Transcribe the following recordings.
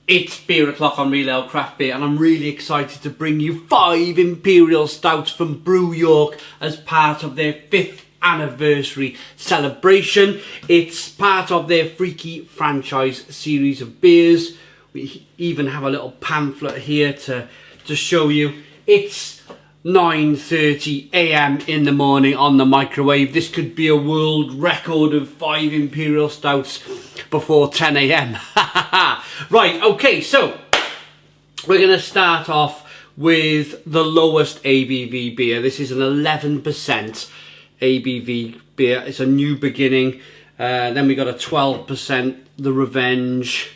It's beer o'clock on Real Ale Craft Beer, and I'm really excited to bring you 5 Imperial Stouts from Brew York as part of their 5th anniversary celebration. It's part of their Freaky franchise series of beers. We even have a little pamphlet here to show you. It's 9:30 a.m. in the morning on the microwave. This could be a world record of 5 Imperial Stouts before 10 a.m. Right, okay, so we're going to start off with the lowest ABV beer. This is an 11% ABV beer. It's a new beginning. Then we got a 12%, the Revenge.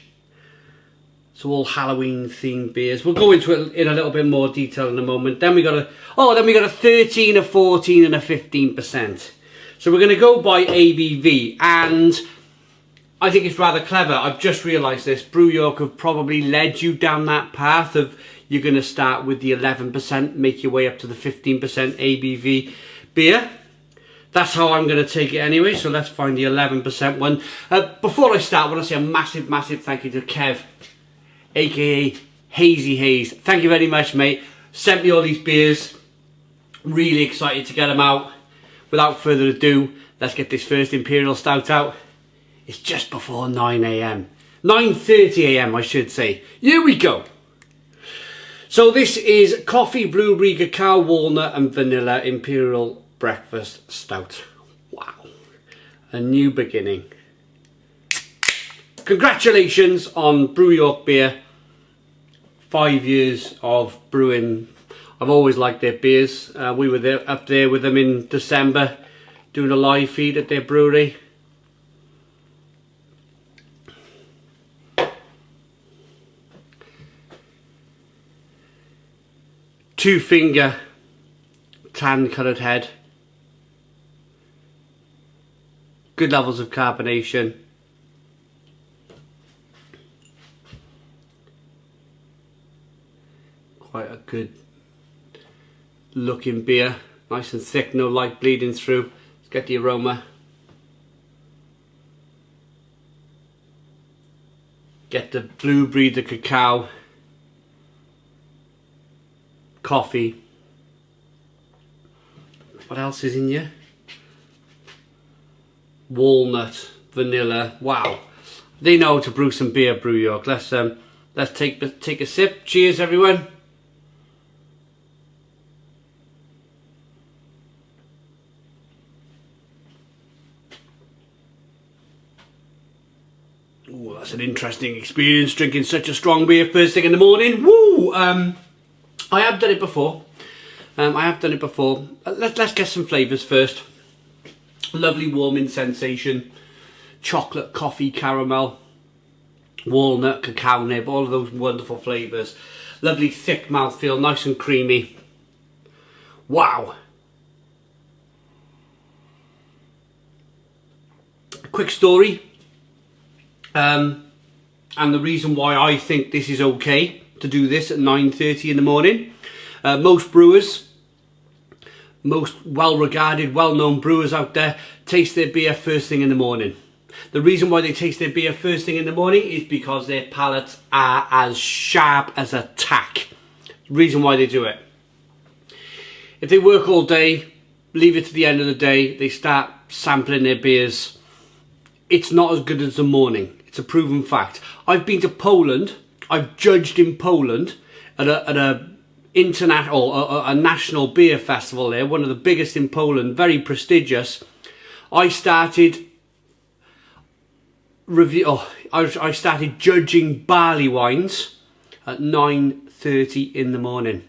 It's all Halloween themed beers. We'll go into it in a little bit more detail in a moment. Then we got a 13, a 14 and a 15%. So we're going to go by ABV, and I think it's rather clever. I've just realised this. Brew York have probably led you down that path of you're going to start with the 11%, make your way up to the 15% ABV beer. That's how I'm going to take it anyway, so let's find the 11% one. Before I start, I want to say a massive, massive thank you to Kev, aka Hazy Haze. Thank you very much, mate. Sent me all these beers. Really excited to get them out. Without further ado, let's get this first Imperial Stout out. It's just before 9 a.m. 9:30 a.m. I should say. Here we go. So this is coffee, blueberry, cacao, walnut and vanilla Imperial Breakfast Stout. Wow. A new beginning. Congratulations on Brew York beer. 5 years of brewing. I've always liked their beers. We were up there with them in December doing a live feed at their brewery. Two-finger tan coloured head. Good levels of carbonation. Quite a good looking beer. Nice and thick, no light bleeding through. Let's get the aroma. Get the blueberry, the cacao, coffee. What else is in here? Walnut, vanilla. Wow, they know how to brew some beer, Brew York. Let's take a sip. Cheers, everyone. Ooh, that's an interesting experience, drinking such a strong beer first thing in the morning. Woo! I have done it before. Let's get some flavours first. Lovely warming sensation. Chocolate, coffee, caramel, walnut, cacao nib, all of those wonderful flavours. Lovely thick mouthfeel, nice and creamy. Wow! A quick story. And the reason why I think this is okay to do this at 9:30 in the morning. Most brewers, most well-regarded, well-known brewers out there taste their beer first thing in the morning. The reason why they taste their beer first thing in the morning is because their palates are as sharp as a tack. The reason why they do it. If they work all day, leave it to the end of the day, they start sampling their beers, it's not as good as the morning. It's a proven fact. I've been to Poland. I've judged in Poland at a international, a national beer festival there, one of the biggest in Poland, very prestigious. I started judging barley wines at 9:30 in the morning.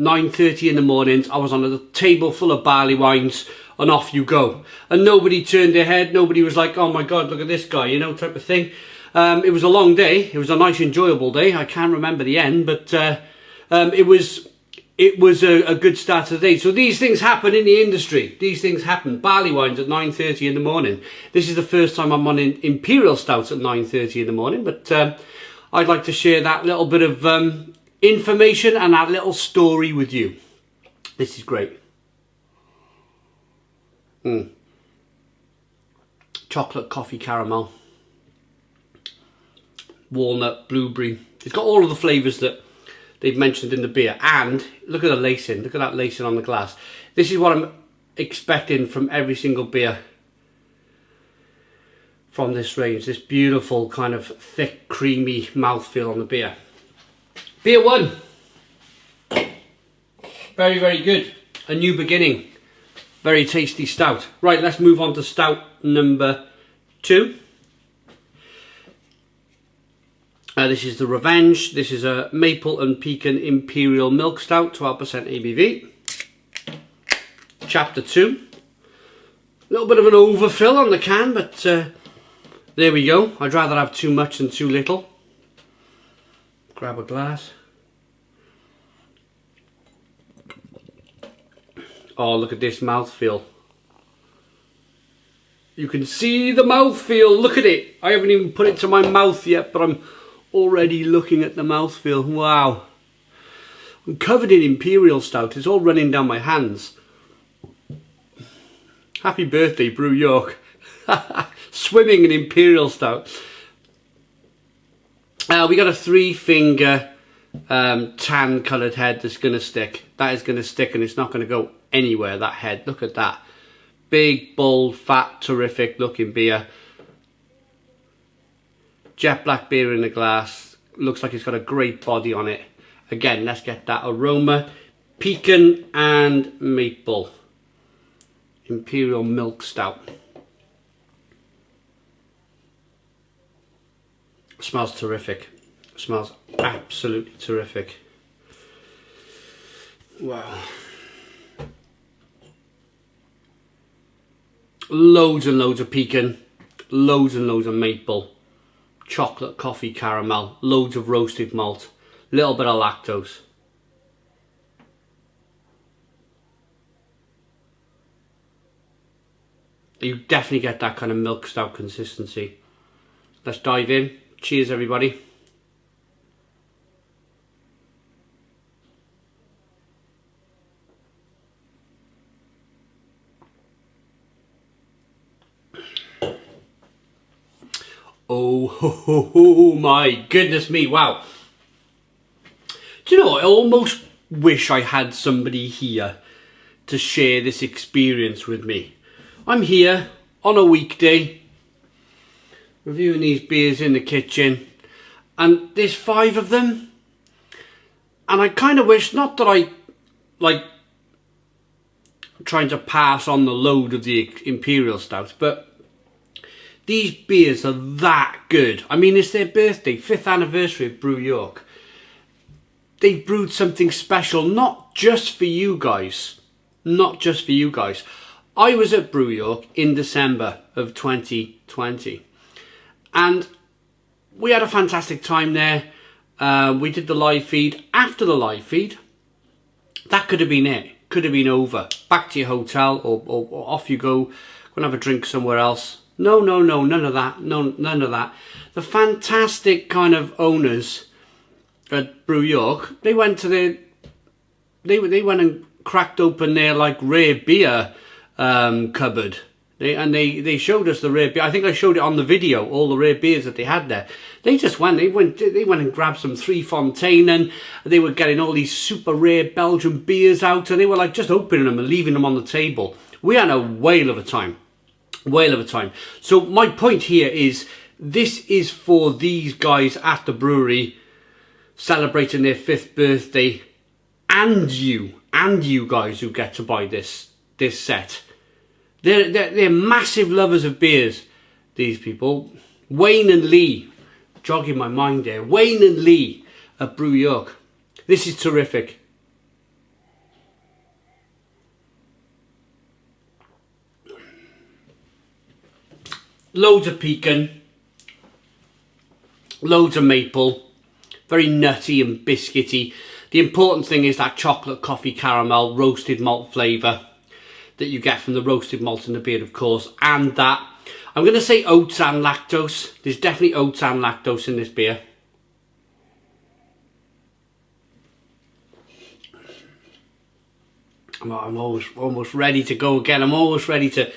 9:30 in the morning, I was on a table full of barley wines, and off you go. And nobody turned their head, nobody was like, oh my god, look at this guy, you know, type of thing. It was a long day, it was a nice enjoyable day. I can't remember the end, but it was a good start to the day. So these things happen in the industry. These things happen. Barley wines at 9:30 in the morning. This is the first time I'm on Imperial Stouts at 9:30 in the morning, but I'd like to share that little bit of information and that little story with you. This is great. Chocolate, coffee, caramel. walnut, blueberry. It's got all of the flavours that they've mentioned in the beer. And look at the lacing. Look at that lacing on the glass. This is what I'm expecting from every single beer from this range. This beautiful kind of thick, creamy mouthfeel on the beer. Beer 1. Very, very good. A new beginning. Very tasty stout. Right, let's move on to stout number 2. This is the Revenge. This is a Maple and Pecan Imperial Milk Stout, 12% ABV. Chapter 2. A little bit of an overfill on the can, but there we go. I'd rather have too much than too little. Grab a glass. Oh, look at this mouthfeel. You can see the mouthfeel. Look at it. I haven't even put it to my mouth yet, but I'm already looking at the mouthfeel. Wow. I'm covered in Imperial Stout. It's all running down my hands. Happy birthday, Brew York. Swimming in Imperial Stout. We got a 3-finger tan coloured head that's going to stick. That is going to stick and it's not going to go anywhere, that head. Look at that. Big, bold, fat, terrific looking beer. Jet black beer in the glass. Looks like it's got a great body on it. Again, let's get that aroma. Pecan and maple. Imperial Milk Stout. Smells terrific. Smells absolutely terrific. Wow. Loads and loads of pecan, loads and loads of maple, chocolate, coffee, caramel, loads of roasted malt, little bit of lactose. You definitely get that kind of milk stout consistency. Let's dive in. Cheers, everybody. Oh, my goodness me, wow. Do you know, I almost wish I had somebody here to share this experience with me. I'm here on a weekday, reviewing these beers in the kitchen, and there's 5 of them, and I kind of wish, not that I, like, trying to pass on the load of the Imperial Stouts, but these beers are that good. I mean, it's their birthday, 5th anniversary of Brew York. They've brewed something special, not just for you guys. Not just for you guys. I was at Brew York in December of 2020. And we had a fantastic time there. We did the live feed. After the live feed, that could have been it. Could have been over. Back to your hotel or off you go. Go and have a drink somewhere else. No, none of that. No, none of that. The fantastic kind of owners at Brew York, they went to their, they went and cracked open their like rare beer cupboard. They showed us the rare beer. I think I showed it on the video, all the rare beers that they had there. They just went, they went and grabbed some 3 Fontaine, and they were getting all these super rare Belgian beers out, and they were like just opening them and leaving them on the table. We had a whale of a time. Whale of a time. So my point here is, this is for these guys at the brewery celebrating their 5th birthday, and you guys who get to buy this set. They're massive lovers of beers, these people. Wayne and Lee, jogging my mind there. Wayne and Lee at Brew York. This is terrific. Loads of pecan, loads of maple, very nutty and biscuity. The important thing is that chocolate, coffee, caramel, roasted malt flavour that you get from the roasted malt in the beer, of course, and that, I'm going to say oats and lactose. There's definitely oats and lactose in this beer. I'm almost ready to go again. I'm almost ready to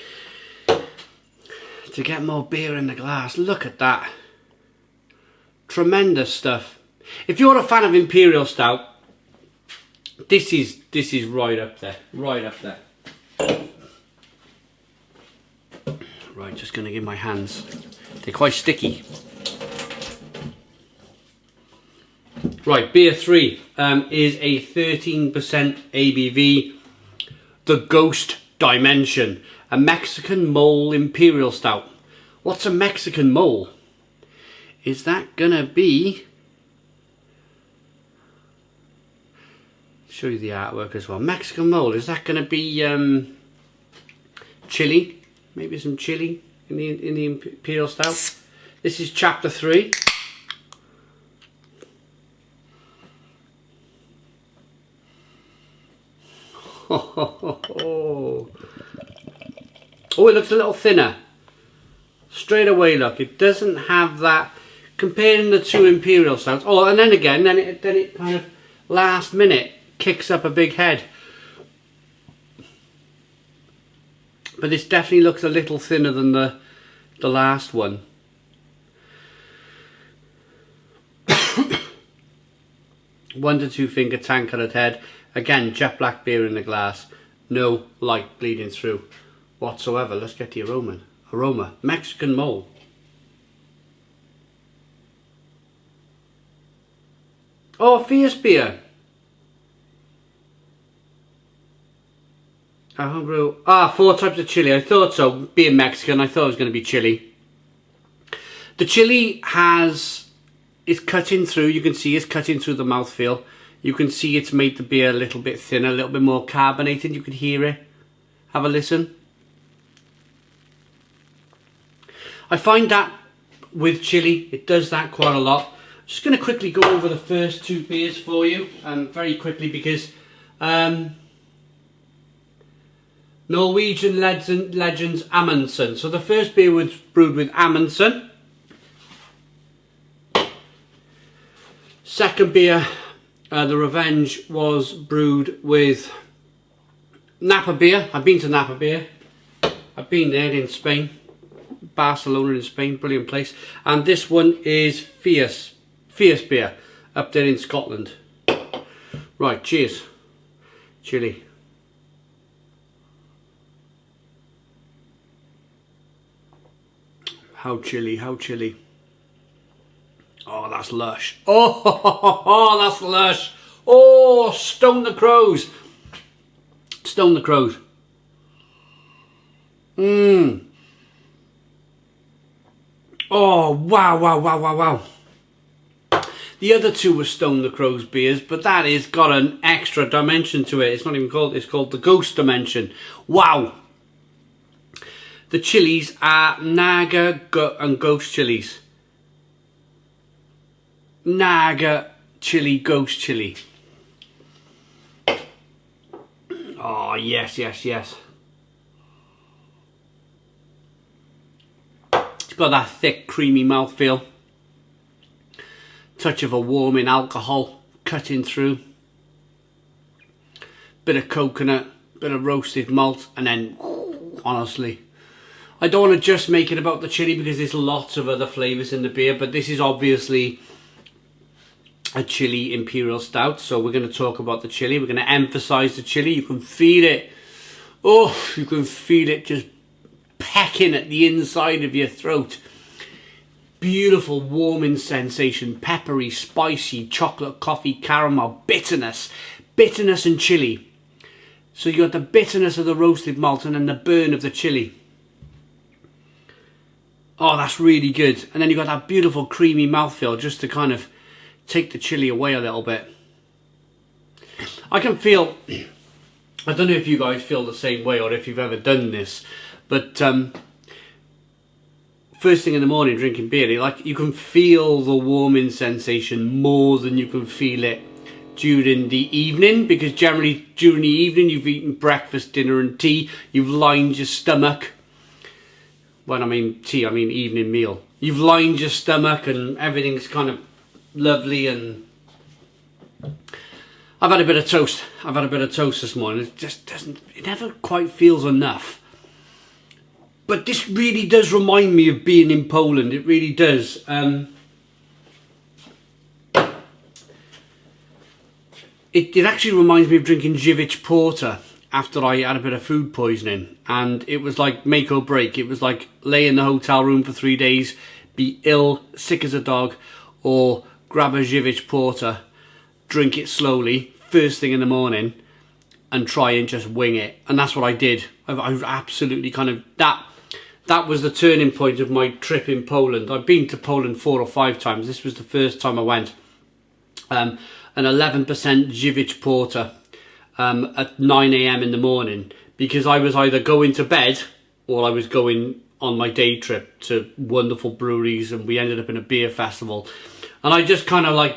get more beer in the glass. Look at that. Tremendous stuff. If you're a fan of Imperial Stout, this is right up there. Right up there. Right, just going to give my hands. They're quite sticky. Right, beer 3 is a 13% ABV. The Ghost Dimension. A Mexican Mole Imperial Stout. What's a Mexican Mole? Is that going to be... Show you the artwork as well. Mexican Mole. Is that going to be chili? Maybe some chili in the Imperial Stout. This is chapter 3. Oh, it looks a little thinner. Straight away, look, it doesn't have that. Comparing the two Imperial Stouts. Oh, and then again, then it kind of last minute kicks up a big head. But this definitely looks a little thinner than the last one. One to two finger tan coloured head. Again, jet black beer in the glass. No light bleeding through whatsoever. Let's get the aroma. Mexican Mole. Oh, fierce beer. Homebrew. 4 types of chili. I thought so. Being Mexican, I thought it was going to be chili. The chili is cutting through. You can see it's cutting through the mouthfeel. You can see it's made the beer a little bit thinner, a little bit more carbonated. You can hear it. Have a listen. I find that with chili, it does that quite a lot. I'm just going to quickly go over the first 2 beers for you, very quickly, because Norwegian Legends Amundsen. So the first beer was brewed with Amundsen. Second beer, the Revenge, was brewed with Napa beer. I've been to Napa beer. I've been there in Spain. Barcelona in Spain, brilliant place. And this one is Fierce beer, up there in Scotland. Right, cheers. Chili. How chilly, how chilly. Oh, that's lush. Oh, that's lush. Oh, stone the crows. Stone the crows. Mmm. Oh, wow. The other 2 were Stone the Crows beers, but that has got an extra dimension to it. It's not even called, it's called the Ghost Dimension. Wow. The chilies are Naga and Ghost chilies. Naga chili, Ghost chili. Oh, yes. It's got that thick, creamy mouthfeel. Touch of a warming alcohol cutting through. Bit of coconut, bit of roasted malt, and then, honestly, I don't want to just make it about the chili because there's lots of other flavours in the beer, but this is obviously a chili Imperial Stout, so we're going to talk about the chili. We're going to emphasise the chili. You can feel it. Oh, you can feel it just pecking at the inside of your throat. Beautiful warming sensation, peppery, spicy, chocolate, coffee, caramel, bitterness and chili. So you got the bitterness of the roasted malt and then the burn of the chili. Oh, that's really good. And then you got that beautiful creamy mouthfeel just to kind of take the chili away a little bit. I can feel, I don't know if you guys feel the same way or if you've ever done this, but first thing in the morning drinking beer, you can feel the warming sensation more than you can feel it during the evening, because generally during the evening you've eaten breakfast, dinner and tea, you've lined your stomach. When I mean tea, I mean evening meal. You've lined your stomach and everything's kind of lovely, and I've had a bit of toast. I've had a bit of toast this morning. It just doesn't, it never quite feels enough. But this really does remind me of being in Poland. It really does. It actually reminds me of drinking Żywiec porter after I had a bit of food poisoning, and it was like make or break. It was like lay in the hotel room for 3 days, be ill, sick as a dog, or grab a Żywiec porter, drink it slowly first thing in the morning, and try and just wing it. And that's what I did. I absolutely kind of that was the turning point of my trip in Poland. I've been to Poland 4 or 5 times. This was the first time I went. An 11% Żywiec porter at 9 a.m. in the morning, because I was either going to bed or I was going on my day trip to wonderful breweries, and we ended up in a beer festival. And I just kind of like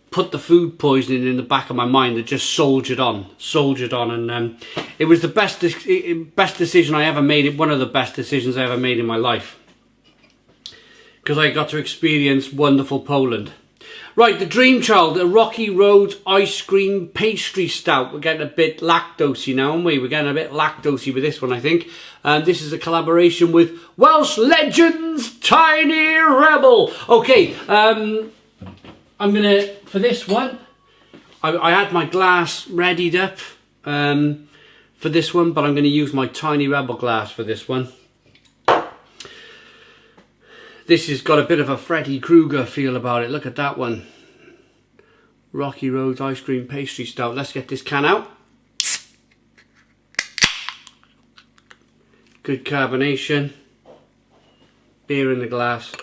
put the food poisoning in the back of my mind and just soldiered on, and it was the best decision I ever made. One of the best decisions I ever made in my life, because I got to experience wonderful Poland. Right, the Dream Child, a Rocky Road ice cream pastry stout. We're getting a bit lactosey now, aren't we? We're getting a bit lactosey with this one, I think. This is a collaboration with Welsh legends Tiny Rebel. Okay, I'm gonna, for this one, I had my glass readied up for this one, but I'm gonna use my Tiny Rebel glass for this one. This has got a bit of a Freddy Krueger feel about it. Look at that one. Rocky Road ice cream pastry stout. Let's get this can out. Good carbonation. Beer in the glass.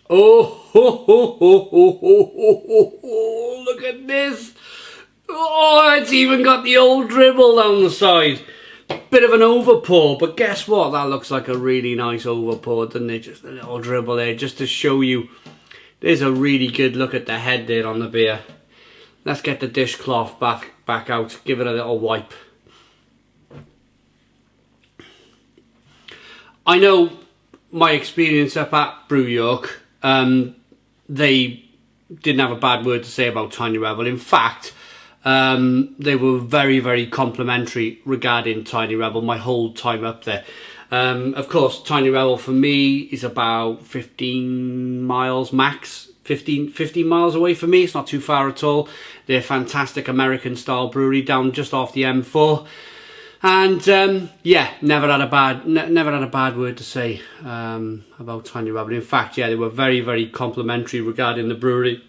Oh, ho, ho, ho, ho, ho, ho, ho, look at this. Oh, it's even got the old dribble down the side. Bit of an overpour, but guess what? That looks like a really nice overpour, doesn't it? Just a little dribble there, just to show you. There's a really good look at the head there on the beer. Let's get the dishcloth back out. Give it a little wipe. I know my experience up at Brew York, they didn't have a bad word to say about Tiny Rebel. In fact, they were very, very complimentary regarding Tiny Rebel my whole time up there. Of course, Tiny Rebel for me is about 15 miles max. 15 miles away from me. It's not too far at all. They're a fantastic American style brewery down just off the M4. And yeah, never had a bad word to say about Tiny Rebel. In fact, yeah, they were very, very complimentary regarding the brewery.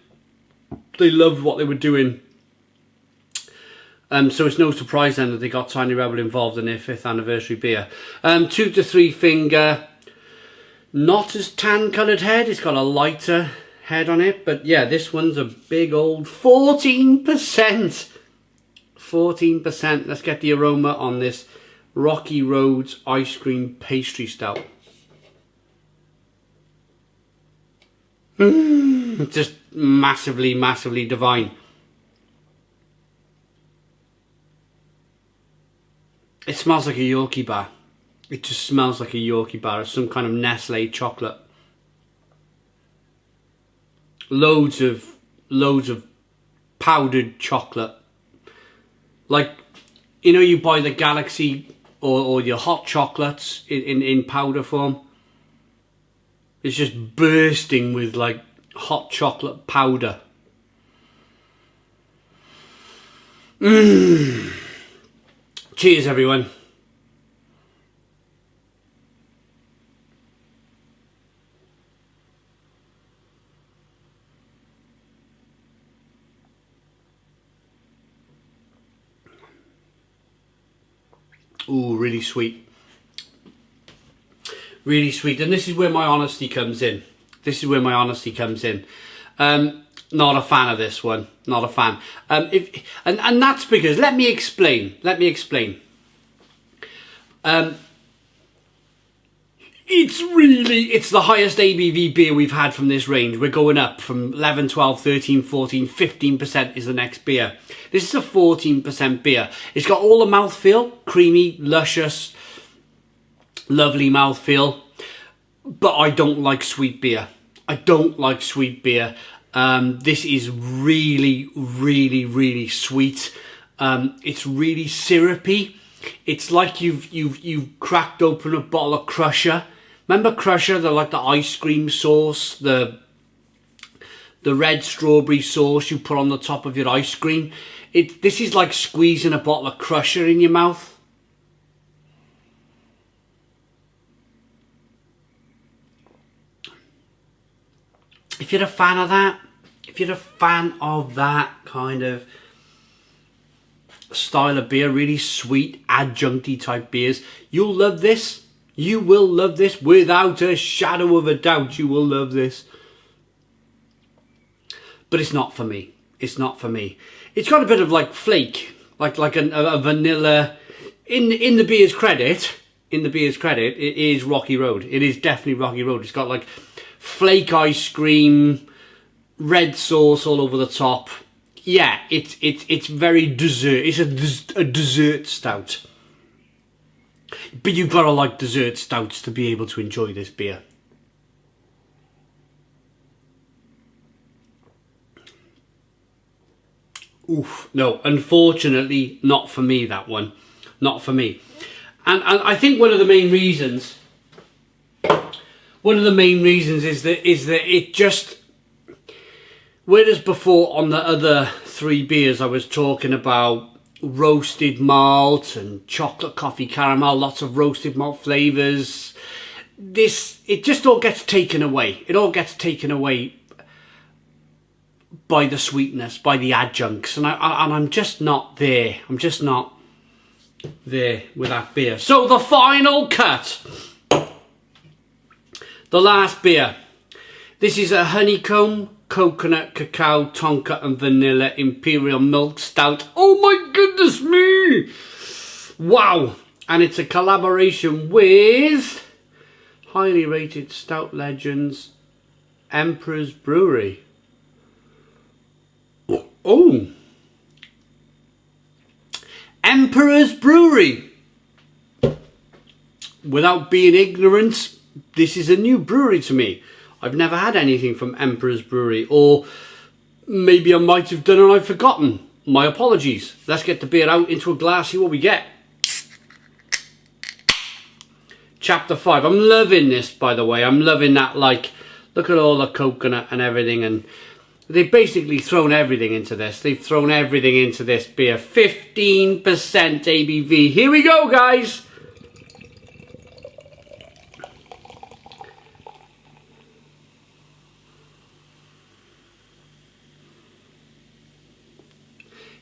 They loved what they were doing. So it's no surprise then that they got Tiny Rebel involved in their 5th anniversary beer. 2 to 3 finger, not as tan coloured head. It's got a lighter head on it, but yeah, this one's a big old 14%. 14%. Let's get the aroma on this Rocky Road ice cream pastry stout. Just massively, massively divine. It smells like a Yorkie bar. It just smells like a Yorkie bar. It's some kind of Nestle chocolate. Loads of powdered chocolate. Like, you know, you buy the Galaxy or your hot chocolates in powder form. It's just bursting with like hot chocolate powder. Cheers, everyone. Ooh, really sweet. Really sweet. And this is where my honesty comes in. This is where my honesty comes in. Not a fan of this one. Not a fan. And that's because, let me explain. It's the highest ABV beer we've had from this range. We're going up from 11, 12, 13, 14, 15% is the next beer. This is a 14% beer. It's got all the mouthfeel, creamy, luscious, lovely mouthfeel. But I don't like sweet beer. This is really, really, really sweet. It's really syrupy. It's like you've cracked open a bottle of Crusher. Remember Crusher? They're like the ice cream sauce, the red strawberry sauce you put on the top of your ice cream. This is like squeezing a bottle of Crusher in your mouth. If you're a fan of that, if you're a fan of that kind of style of beer, really sweet, adjuncty type beers, you'll love this. You will love this without a shadow of a doubt. You will love this. But it's not for me. It's not for me. It's got a bit of like flake, like a vanilla. In the beer's credit, it is Rocky Road. It is definitely Rocky Road. It's got like flake ice cream, red sauce all over the top. Yeah, it's very dessert. It's a dessert stout. But you've got to like dessert stouts to be able to enjoy this beer. Oof, no, unfortunately not for me, that one. Not for me. And I think one of the main reasons is that it just, whereas before on the other three beers I was talking about roasted malt and chocolate coffee caramel, lots of roasted malt flavours, it just all gets taken away. It all gets taken away by the sweetness, by the adjuncts, and I'm just not there. I'm just not there with that beer. So the final cut, the last beer. This is a Honeycomb, coconut, cacao, tonka and vanilla Imperial milk stout. Oh my goodness me! Wow! And it's a collaboration with highly rated stout legends Emperor's Brewery. Oh! Emperor's Brewery! Without being ignorant, this is a new brewery to me. I've never had anything from Emperor's Brewery, or maybe I might have done and I've forgotten. My apologies. Let's get the beer out into a glass, see what we get. Chapter 5. I'm loving this, by the way. I'm loving that, like, look at all the coconut and everything, and they've basically thrown everything into this. They've thrown everything into this beer. 15% ABV. Here we go, guys.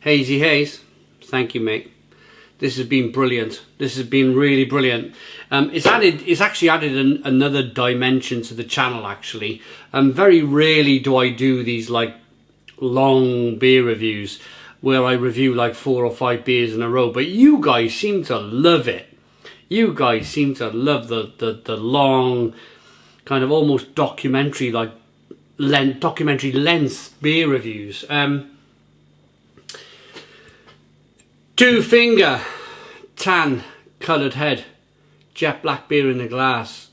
Hazy Haze, thank you, mate. This has been brilliant. This has been really brilliant. It's actually added another dimension to the channel, actually. Very rarely do I do these like long beer reviews where I review like 4 or 5 beers in a row, but you guys seem to love it. You guys seem to love the long, kind of almost documentary length beer reviews. Two finger, tan, coloured head, jet black beer in the glass.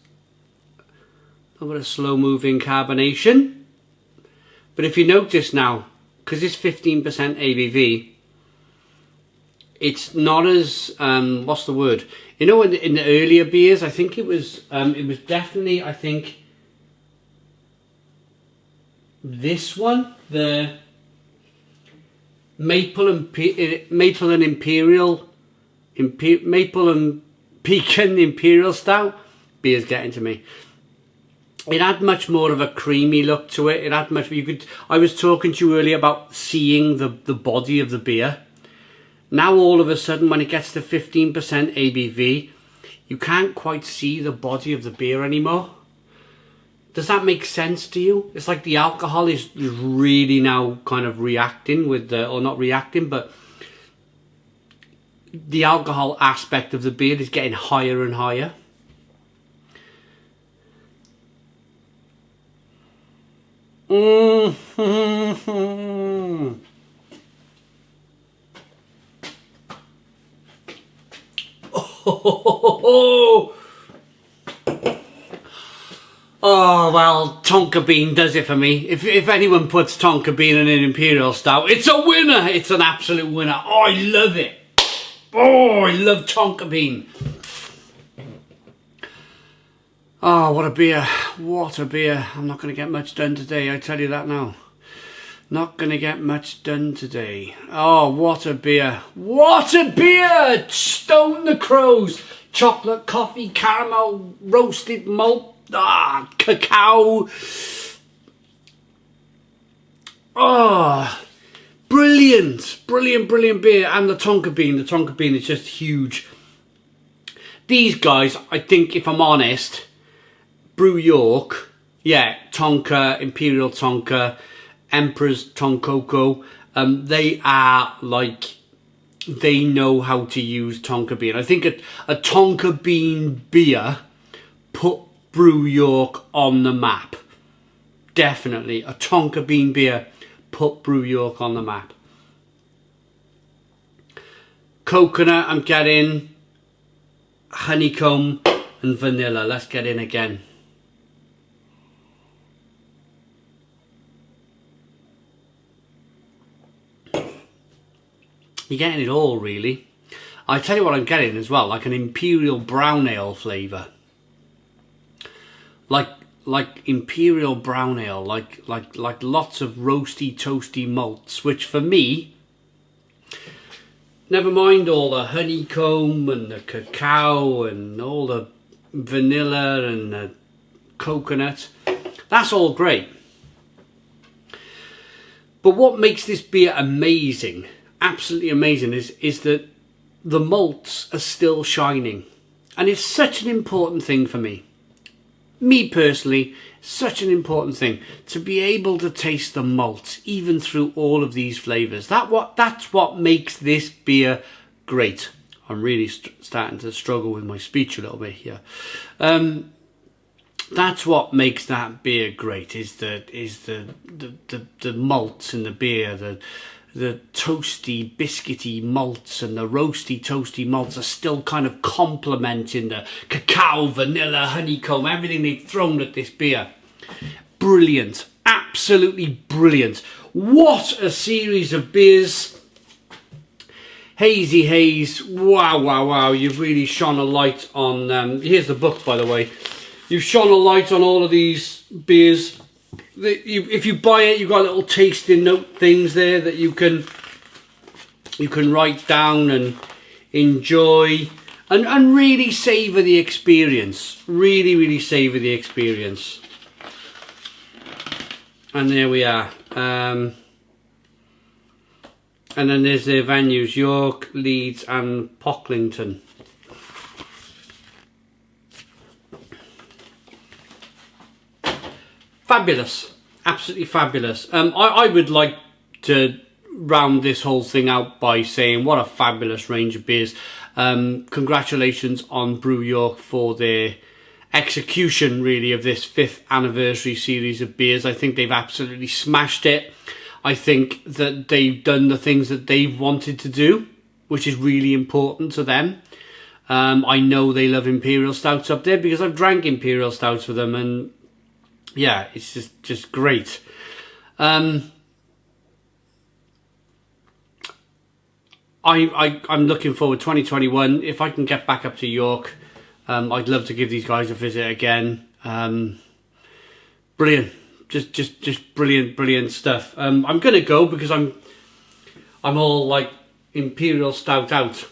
A bit of slow moving carbonation. But if you notice now, because it's 15% ABV, it's not as, what's the word? You know, in the earlier beers, I think it was definitely, I think, this one, the maple and pecan imperial stout. Beer's getting to me. It had much more of a creamy look to it. It had much. I was talking to you earlier about seeing the body of the beer. Now all of a sudden, when it gets to 15% ABV, you can't quite see the body of the beer anymore. Does that make sense to you? It's like the alcohol is really now kind of reacting with or not reacting, but the alcohol aspect of the beer is getting higher and higher. Oh, well, tonka bean does it for me. If anyone puts tonka bean in an Imperial Stout, it's a winner. It's an absolute winner. Oh, I love it. Oh, I love tonka bean. Oh, what a beer. What a beer. I'm not going to get much done today, I tell you that now. Not going to get much done today. Oh, what a beer. What a beer! Stone the Crows. Chocolate, coffee, caramel, roasted malt, cacao. Oh, brilliant. Brilliant, brilliant beer. And the tonka bean. The tonka bean is just huge. These guys, I think, if I'm honest, Brew York, yeah, Tonka, Imperial Tonka, Emperor's Tonkoko, they are like, they know how to use tonka bean. I think a tonka bean beer put Brew York on the map. Definitely, a tonka bean beer put Brew York on the map. Coconut, I'm getting honeycomb and vanilla. Let's get in again. You're getting it all, really. I tell you what I'm getting as well, like an Imperial brown ale flavour. Like Imperial brown ale, like lots of roasty, toasty malts, which for me, never mind all the honeycomb and the cacao and all the vanilla and the coconut, that's all great. But what makes this beer amazing, absolutely amazing, is that the malts are still shining. And it's such an important thing for me. Me personally, such an important thing to be able to taste the malts even through all of these flavours. That's what makes this beer great. I'm really starting to struggle with my speech a little bit here. That's what makes that beer great. Is the malts in the beer, the toasty, biscuity malts and the roasty, toasty malts are still kind of complementing the cacao, vanilla, honeycomb, everything they've thrown at this beer. Brilliant. Absolutely brilliant. What a series of beers. Hazy Haze. Wow, wow, wow. You've really shone a light on... here's the book, by the way. You've shone a light on all of these beers. If you buy it, you've got little tasting note things there that you can write down and enjoy and really savour the experience. Really, really savour the experience. And there we are. And then there's their venues: York, Leeds and Pocklington. Fabulous, absolutely fabulous. I would like to round this whole thing out by saying what a fabulous range of beers. Congratulations on Brew York for their execution, really, of this 5th anniversary series of beers. I think they've absolutely smashed it. I think that they've done the things that they've wanted to do, which is really important to them. I know they love Imperial Stouts up there because I've drank Imperial Stouts with them, and yeah, it's just great. I'm looking forward to 2021. If I can get back up to York, I'd love to give these guys a visit again. Brilliant, just brilliant stuff. I'm gonna go because I'm all like Imperial Stout out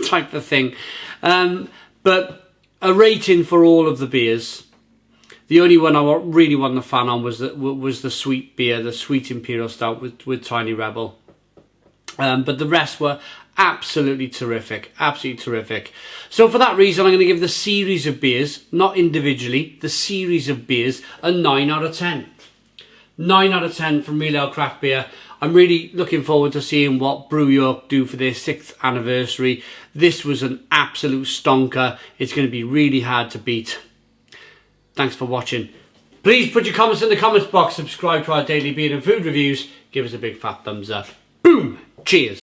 type of thing. But a rating for all of the beers. The only one I really wasn't a fan on was the sweet beer, the sweet Imperial Stout with Tiny Rebel. But the rest were absolutely terrific, absolutely terrific. So for that reason, I'm going to give the series of beers, not individually, the series of beers, a 9 out of 10. 9 out of 10 from Real Ale Craft Beer. I'm really looking forward to seeing what Brew York do for their 6th anniversary. This was an absolute stonker. It's going to be really hard to beat. Thanks for watching. Please put your comments in the comments box, subscribe to our daily beer and food reviews, give us a big fat thumbs up. Boom! Cheers!